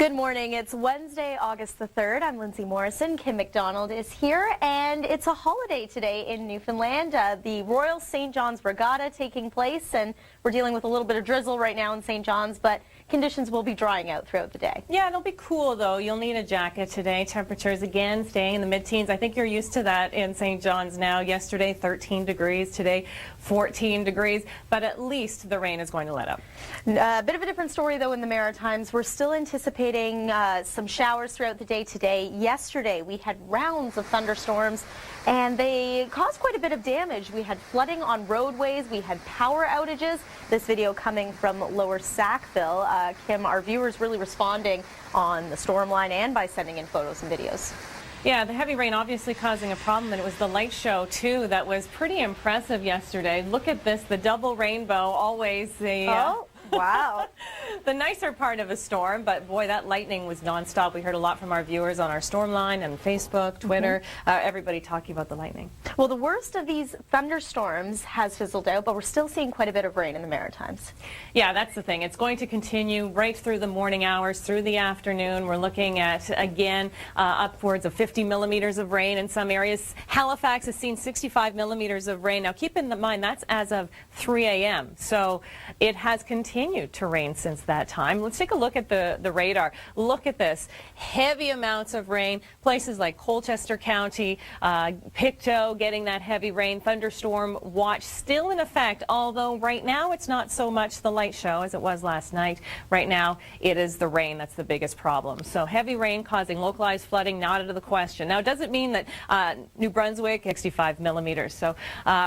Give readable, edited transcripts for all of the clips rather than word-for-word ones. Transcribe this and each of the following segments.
Good morning. It's Wednesday, August the 3rd. I'm Lindsay Morrison. Kim McDonald is here, and it's a holiday today in Newfoundland. The Royal St. John's Regatta taking place, and we're dealing with a little bit of drizzle right now in St. John's, but conditions will be drying out throughout the day. Yeah, it'll be cool, though. You'll need a jacket today. Temperatures, again, staying in the mid-teens. I think you're used to that in St. John's now. Yesterday, 13 degrees. Today, 14 degrees. But at least the rain is going to let up. A bit of a different story, though, in the Maritimes. We're still anticipating some showers throughout the day today. Yesterday, we had rounds of thunderstorms, and they caused quite a bit of damage. We had flooding on roadways. We had power outages. This video coming from Lower Sackville. Kim, our viewers really responding on the storm line and by sending in photos and videos. Yeah, the heavy rain obviously causing a problem, and it was the light show, too, that was pretty impressive yesterday. Look at this, the double rainbow, always the... Oh, wow. The nicer part of a storm, but boy, that lightning was nonstop. We heard a lot from our viewers on our storm line and Facebook, Twitter, everybody talking about the lightning. Well, the worst of these thunderstorms has fizzled out, but we're still seeing quite a bit of rain in the Maritimes. Yeah, that's the thing. It's going to continue right through the morning hours, through the afternoon. We're looking at, again, upwards of 50 millimeters of rain in some areas. Halifax has seen 65 millimeters of rain. Now, keep in mind, that's as of 3 a.m., so it has continued to rain since that time. Let's take a look at the radar. Look at this. Heavy amounts of rain. Places like Colchester County, Pictou getting that heavy rain. Thunderstorm watch still in effect, although right now it's not so much the light show as it was last night. Right now it is the rain that's the biggest problem. So heavy rain causing localized flooding, not out of the question. Now, it doesn't mean that New Brunswick, 65 millimeters. So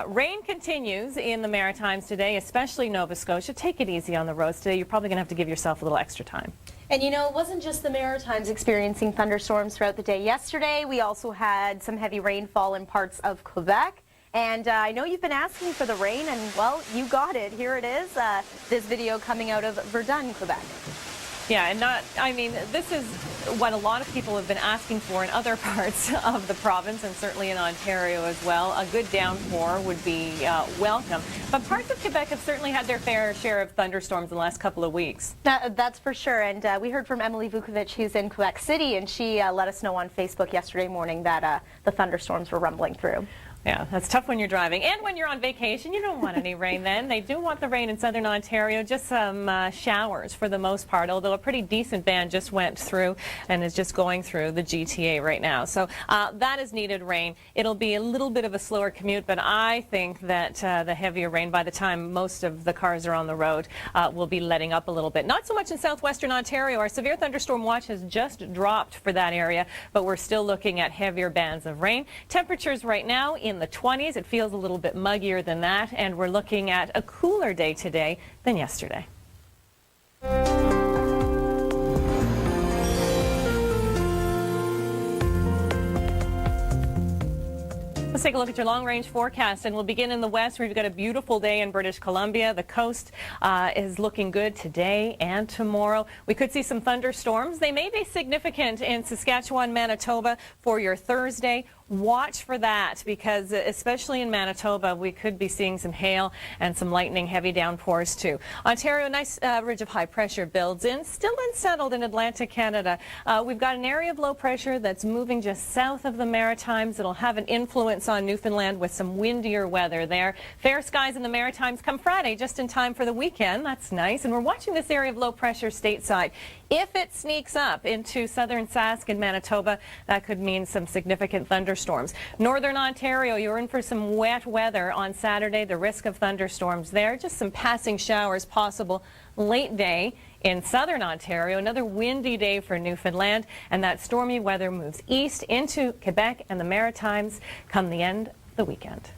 rain continues in the Maritimes today, especially Nova Scotia. Take it easy on the roads today. You're probably going to have to give yourself a little extra time. And you know, it wasn't just the Maritimes experiencing thunderstorms throughout the day. Yesterday, we also had some heavy rainfall in parts of Quebec. And I know you've been asking for the rain, and well, you got it. Here it is, this video coming out of Verdun, Quebec. Yeah, and this is what a lot of people have been asking for in other parts of the province, and certainly in Ontario as well. A good downpour would be welcome. But parts of Quebec have certainly had their fair share of thunderstorms in the last couple of weeks. That's for sure. And we heard from Emily Vukovic, who's in Quebec City, and she let us know on Facebook yesterday morning that the thunderstorms were rumbling through. Yeah, that's tough when you're driving. And when you're on vacation, you don't want any rain then. They do want the rain in southern Ontario, just some showers for the most part, although a pretty decent band just went through and is just going through the GTA right now. So that is needed rain. It'll be a little bit of a slower commute, but I think that the heavier rain, by the time most of the cars are on the road, will be letting up a little bit. Not so much in southwestern Ontario. Our severe thunderstorm watch has just dropped for that area, but we're still looking at heavier bands of rain. Temperatures right now in the 20s. It feels a little bit muggier than that, and we're looking at a cooler day today than yesterday. Let's take a look at your long-range forecast, and we'll begin in the west, where we've got a beautiful day in British Columbia. The coast is looking good today and tomorrow. We could see some thunderstorms. They may be significant in Saskatchewan, Manitoba for your Thursday. Watch for that, because especially in Manitoba, we could be seeing some hail and some lightning, heavy downpours too. Ontario, nice ridge of high pressure builds in, still unsettled in Atlantic Canada. We've got an area of low pressure that's moving just south of the Maritimes. It'll have an influence on Newfoundland with some windier weather there. Fair skies in the Maritimes come Friday, just in time for the weekend. That's nice. And we're watching this area of low pressure stateside. If it sneaks up into southern Sask and Manitoba, that could mean some significant thunderstorms. Northern Ontario, you're in for some wet weather on Saturday. The risk of thunderstorms there. Just some passing showers possible late day in southern Ontario. Another windy day for Newfoundland, and that stormy weather moves east into Quebec and the Maritimes come the end of the weekend.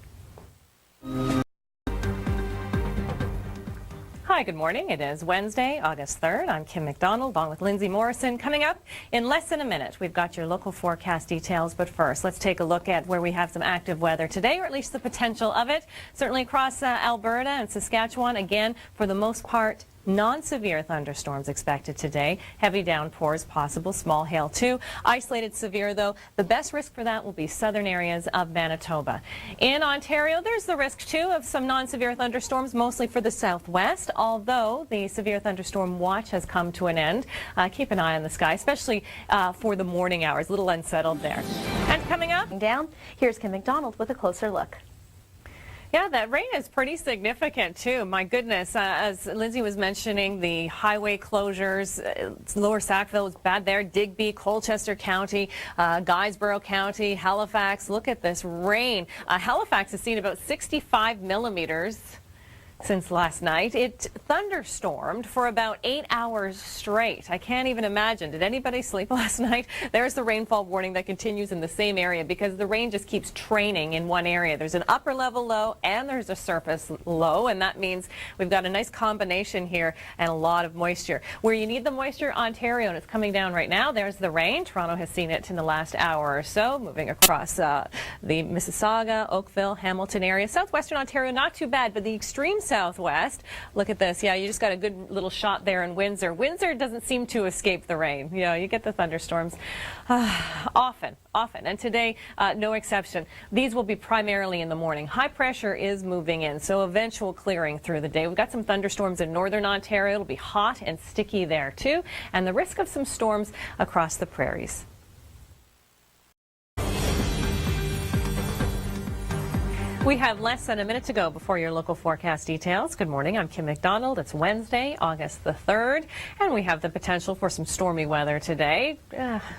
Hi, good morning. It is Wednesday, August 3rd. I'm Kim McDonald, along with Lindsay Morrison. Coming up in less than a minute, we've got your local forecast details. But first, let's take a look at where we have some active weather today, or at least the potential of it. Certainly across Alberta and Saskatchewan, again, for the most part, Non-severe thunderstorms expected today. Heavy downpours possible, small hail too. Isolated severe though. The best risk for that will be southern areas of Manitoba. In Ontario, there's the risk too of some non-severe thunderstorms, mostly for the southwest, although the severe thunderstorm watch has come to an end. Keep an eye on the sky, especially for the morning hours. A little unsettled there. And coming up, down, here's Kim McDonald with a closer look. Yeah, that rain is pretty significant, too. My goodness, as Lindsay was mentioning, the highway closures, Lower Sackville was bad there, Digby, Colchester County, Guysborough County, Halifax. Look at this rain. Halifax has seen about 65 millimeters since last night. It thunderstormed for about 8 hours straight. I can't even imagine. Did anybody sleep last night? There's the rainfall warning that continues in the same area because the rain just keeps training in one area. There's an upper level low and there's a surface low, and that means we've got a nice combination here and a lot of moisture. Where you need the moisture, Ontario, and it's coming down right now. There's the rain. Toronto has seen it in the last hour or so, moving across the Mississauga, Oakville, Hamilton area. Southwestern Ontario, not too bad, but the extreme southwest. Look at this. Yeah, you just got a good little shot there in Windsor. Windsor doesn't seem to escape the rain. You know, you get the thunderstorms often. And today, no exception. These will be primarily in the morning. High pressure is moving in, so eventual clearing through the day. We've got some thunderstorms in northern Ontario. It'll be hot and sticky there, too, and the risk of some storms across the prairies. We have less than a minute to go before your local forecast details. Good morning, I'm Kim McDonald. It's Wednesday, August the 3rd, and we have the potential for some stormy weather today.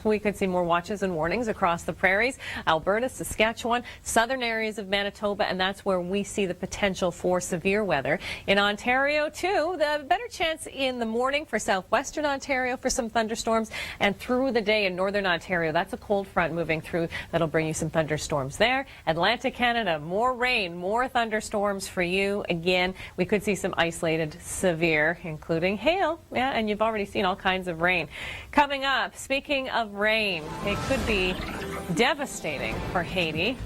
We could see more watches and warnings across the prairies, Alberta, Saskatchewan, southern areas of Manitoba, and that's where we see the potential for severe weather. In Ontario, too, the better chance in the morning for southwestern Ontario for some thunderstorms, and through the day in northern Ontario. That's a cold front moving through that'll bring you some thunderstorms there. Atlantic Canada, more rain, more thunderstorms for you. Again, we could see some isolated severe, including hail. Yeah, and you've already seen all kinds of rain. Coming up, speaking of rain, it could be devastating for Haiti.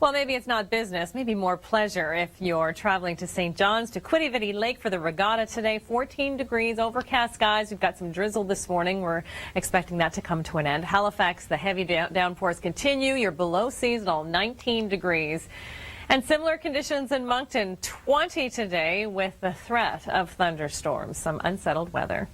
Well, maybe it's not business, maybe more pleasure if you're traveling to St. John's to Quidi Lake for the regatta today. 14 degrees, overcast skies. We've got some drizzle this morning. We're expecting that to come to an end. Halifax, the heavy downpours continue. You're below seasonal, 19 degrees. And similar conditions in Moncton, 20 today with the threat of thunderstorms, some unsettled weather.